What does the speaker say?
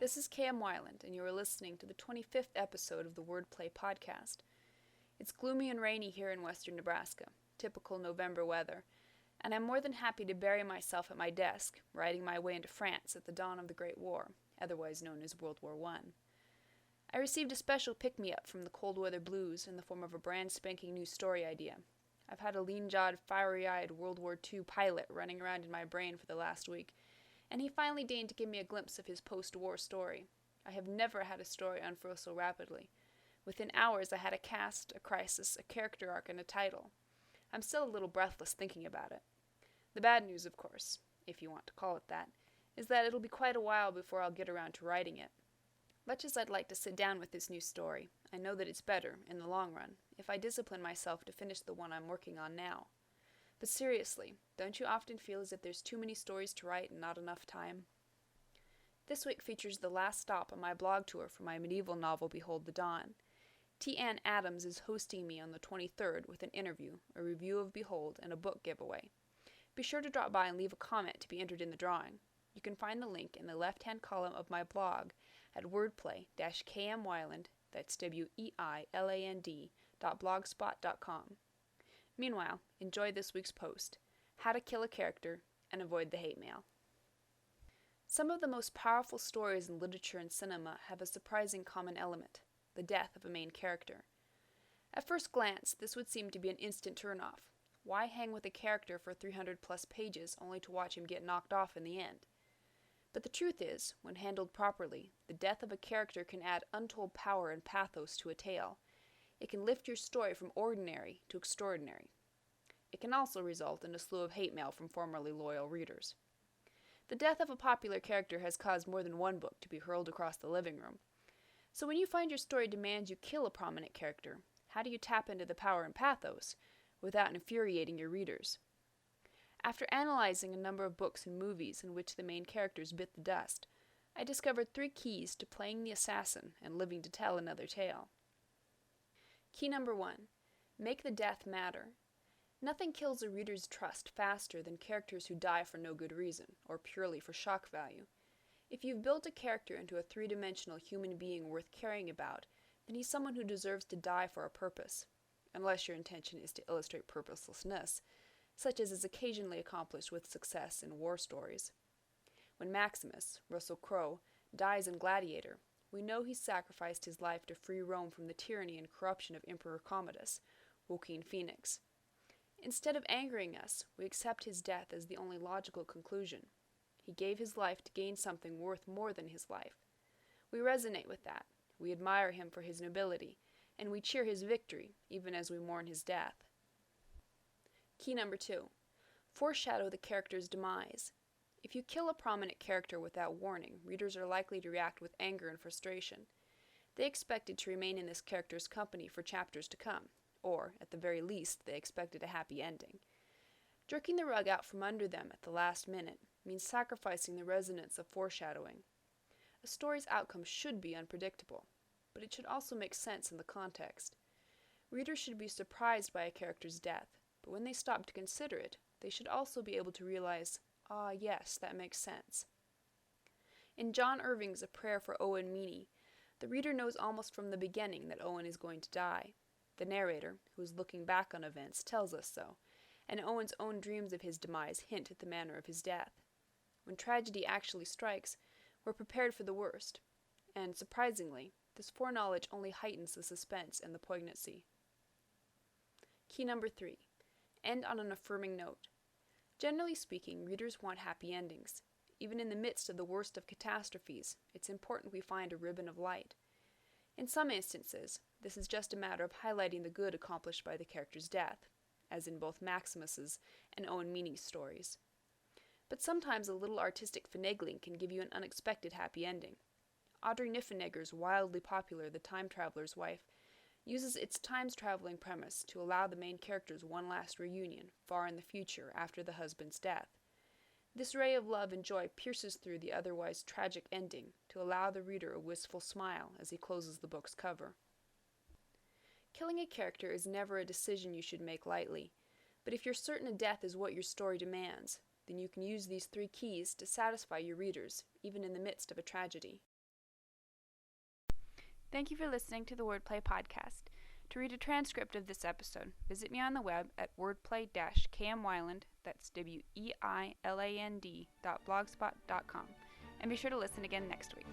This is K.M. Weiland, and you are listening to the 25th episode of the Wordplay Podcast. It's gloomy and rainy here in western Nebraska, typical November weather, and I'm more than happy to bury myself at my desk, writing my way into France at the dawn of the Great War, otherwise known as World War I. I received a special pick-me-up from the cold weather blues in the form of a brand spanking new story idea. I've had a lean-jawed, fiery-eyed World War II pilot running around in my brain for the last week, and he finally deigned to give me a glimpse of his post-war story. I have never had a story unfurl so rapidly. Within hours I had a cast, a crisis, a character arc, and a title. I'm still a little breathless thinking about it. The bad news, of course, if you want to call it that, is that it'll be quite a while before I'll get around to writing it. Much as I'd like to sit down with this new story, I know that it's better, in the long run, if I discipline myself to finish the one I'm working on now. But seriously, don't you often feel as if there's too many stories to write and not enough time? This week features the last stop on my blog tour for my medieval novel Behold the Dawn. T. Ann Adams is hosting me on the 23rd with an interview, a review of Behold, and a book giveaway. Be sure to drop by and leave a comment to be entered in the drawing. You can find the link in the left-hand column of my blog at wordplay-kmweiland, that's weiland.blogspot.com. Meanwhile, enjoy this week's post, How to Kill a Character and Avoid the Hate Mail. Some of the most powerful stories in literature and cinema have a surprising common element, the death of a main character. At first glance, this would seem to be an instant turn-off. Why hang with a character for 300-plus pages only to watch him get knocked off in the end? But the truth is, when handled properly, the death of a character can add untold power and pathos to a tale. It can lift your story from ordinary to extraordinary. It can also result in a slew of hate mail from formerly loyal readers. The death of a popular character has caused more than one book to be hurled across the living room. So when you find your story demands you kill a prominent character, how do you tap into the power and pathos without infuriating your readers? After analyzing a number of books and movies in which the main characters bit the dust, I discovered 3 keys to playing the assassin and living to tell another tale. Key number 1. Make the death matter. Nothing kills a reader's trust faster than characters who die for no good reason, or purely for shock value. If you've built a character into a 3-dimensional human being worth caring about, then he's someone who deserves to die for a purpose, unless your intention is to illustrate purposelessness, such as is occasionally accomplished with success in war stories. When Maximus, Russell Crowe, dies in Gladiator, we know he sacrificed his life to free Rome from the tyranny and corruption of Emperor Commodus, Joaquin Phoenix. Instead of angering us, we accept his death as the only logical conclusion. He gave his life to gain something worth more than his life. We resonate with that, we admire him for his nobility, and we cheer his victory, even as we mourn his death. Key number 2. Foreshadow the character's demise. If you kill a prominent character without warning, readers are likely to react with anger and frustration. They expected to remain in this character's company for chapters to come, or, at the very least, they expected a happy ending. Jerking the rug out from under them at the last minute means sacrificing the resonance of foreshadowing. A story's outcome should be unpredictable, but it should also make sense in the context. Readers should be surprised by a character's death, but when they stop to consider it, they should also be able to realize, ah, yes, that makes sense. In John Irving's A Prayer for Owen Meany, the reader knows almost from the beginning that Owen is going to die. The narrator, who is looking back on events, tells us so, and Owen's own dreams of his demise hint at the manner of his death. When tragedy actually strikes, we're prepared for the worst, and, surprisingly, this foreknowledge only heightens the suspense and the poignancy. Key number 3. End on an affirming note. Generally speaking, readers want happy endings. Even in the midst of the worst of catastrophes, it's important we find a ribbon of light. In some instances, this is just a matter of highlighting the good accomplished by the character's death, as in both Maximus's and Owen Meany's stories. But sometimes a little artistic finagling can give you an unexpected happy ending. Audrey Niffenegger's wildly popular The Time Traveler's Wife uses its time-traveling premise to allow the main characters one last reunion far in the future after the husband's death. This ray of love and joy pierces through the otherwise tragic ending to allow the reader a wistful smile as he closes the book's cover. Killing a character is never a decision you should make lightly, but if you're certain a death is what your story demands, then you can use these 3 keys to satisfy your readers, even in the midst of a tragedy. Thank you for listening to the Wordplay Podcast. To read a transcript of this episode, visit me on the web at wordplay-kmwyland, that's weiland.blogspot.com, and be sure to listen again next week.